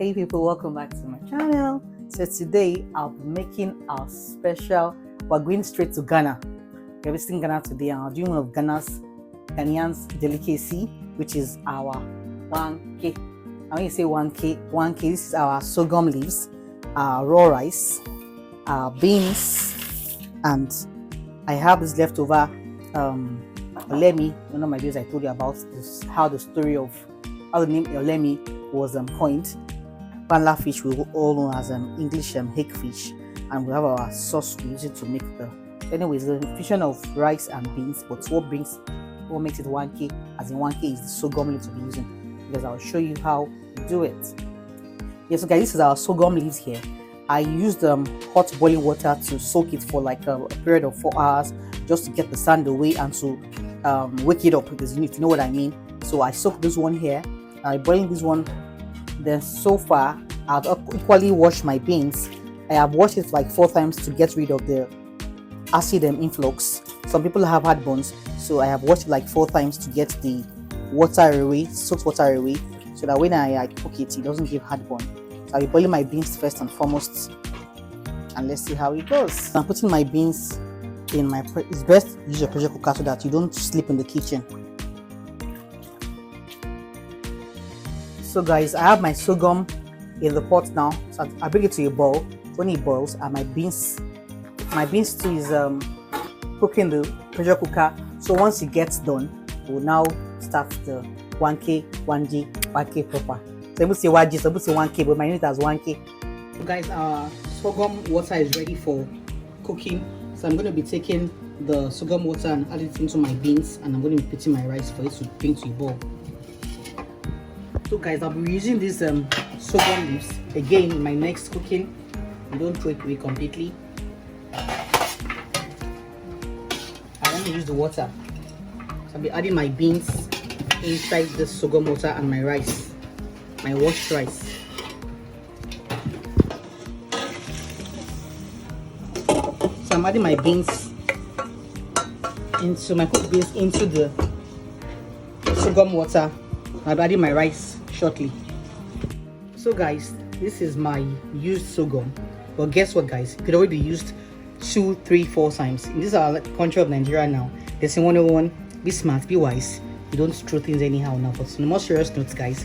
Hi people, welcome back to my channel. So today I'll be making our special. We're going straight to Ghana. We're visiting Ghana today and I'll do one of Ghanaian's delicacy, which is our Waakye. And when you say Waakye, this is our sorghum leaves, our raw rice, our beans, and I have this leftover olemi. One of my videos I told you about this, how the story of how the name olemi was coined. Panla fish we all know as English hake-fish, and we have our sauce we use it to make the. Anyways, the fusion of rice and beans, but what makes it Waakye, as in Waakye, is the sorghum leaves we'll be using, because I'll show you how to do it. Yes, so guys, this is our sorghum leaves here. I used hot boiling water to soak it for like a period of 4 hours, just to get the sand away and to wake it up, because you need to know what I mean. So I soaked this one here. I boiled this one. Then so far I've equally washed my beans. I have washed it like 4 times to get rid of the acid influx. Some people have had bones, so I have washed it like 4 times to get the water away, soaked water away, so that when I cook it, it doesn't give heartburn. So I'll be boiling my beans first and foremost, and let's see how it goes. I'm putting my beans in my. It's best to use a pressure cooker so that you don't sleep in the kitchen. So guys, I have my sorghum in the pot now, so I bring it to a boil. When it boils, and my beans stew is cooking the pressure cooker. So once it gets done, we'll now start the Waakye proper. So people say Waji, some people say Waakye, but my name is Waakye. So guys, our sorghum water is ready for cooking. So I'm going to be taking the sorghum water and add it into my beans, and I'm going to be putting my rice for it to bring to a boil. So guys, I'll be using these sorghum leaves again in my next cooking. You don't throw it away completely. I want to use the water. So I'll be adding my beans inside the sorghum water and my rice, my washed rice. So I'm adding my beans into my cooked beans into the sorghum water. I'll be adding my rice shortly. So guys, this is my used sorghum. But guess what guys, it could already be used 2, 3, 4 times. In this our country of Nigeria now, there's in 101, be smart, be wise. You don't throw things anyhow now. But on the more serious notes guys,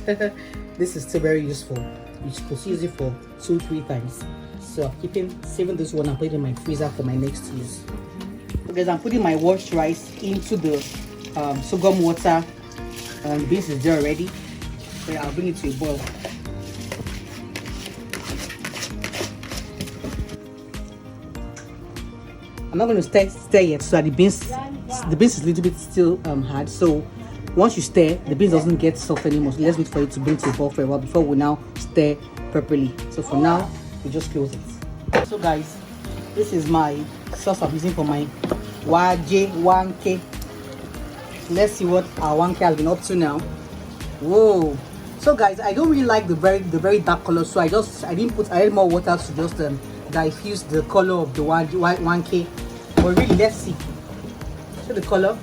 this is still very useful. You could use it for 2, 3 times. So I'm saving this one and put it in my freezer for my next use. So guys, I'm putting my washed rice into the sorghum water. The beans is there already, so I'll bring it to a boil. I'm not going to stir yet, so that the beans is a little bit still hard. So once you stir, the beans doesn't get soft anymore. So let's wait for it to bring to a boil for a while before we now stir properly. So for now, we just close it. So guys, this is my sauce I'm using for my Waakye. Let's see what our Waakye has been up to now. Whoa! So guys, I don't really like the very dark color, so I added more water to just diffuse the color of the Waakye. But really, let's see. So the color,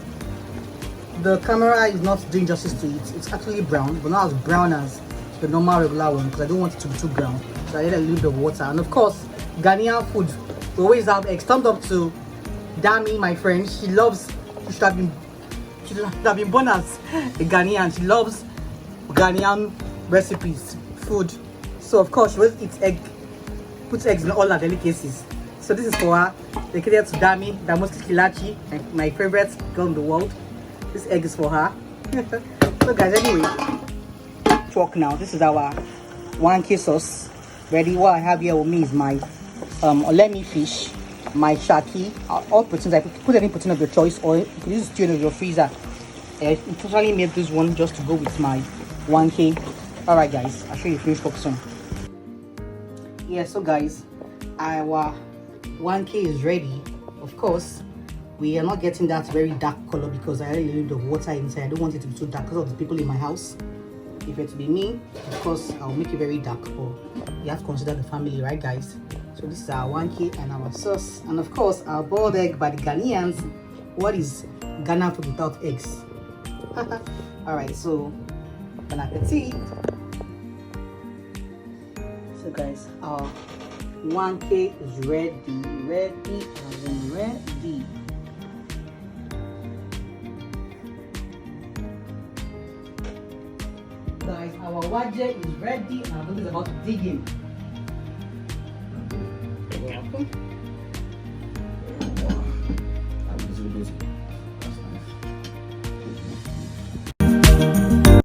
the camera is not doing justice to it. It's actually brown, but not as brown as the normal regular one, because I don't want it to be too brown. So I added a little bit of water, and of course, Ghanaian food. We always have eggs. Thumbs up to Dami, my friend. She should have been born as a Ghanaian. She loves Ghanaian recipes, food. So of course she always eats egg, puts eggs in all her delicacies. So this is for her, dedicated to Dami, Damoski Kilachi, my favorite girl in the world. This egg is for her. So guys, anyway, fork now. This is our Waakye sauce ready. What I have here with me is my olemi fish, my shaki, all proteins. I put any protein of your choice, or you can use stew in your freezer. I totally made this one just to go with my Waakye. Alright guys, I'll show you the finished cook soon. Yeah, so guys, our Waakye is ready. Of course, we are not getting that very dark color because I added a little bit of water inside. I don't want it to be too dark because of the people in my house. If it to be me, of course, I'll make it very dark, but you have to consider the family, right guys? So this is our Waakye and our sauce, and of course our boiled egg by the Ghanaians. What is Ghana food without eggs? Alright, so bon appetit. guys, our Waakye is ready. Ready as in ready. Guys, our Waakye is ready and our is about to dig in. You're welcome.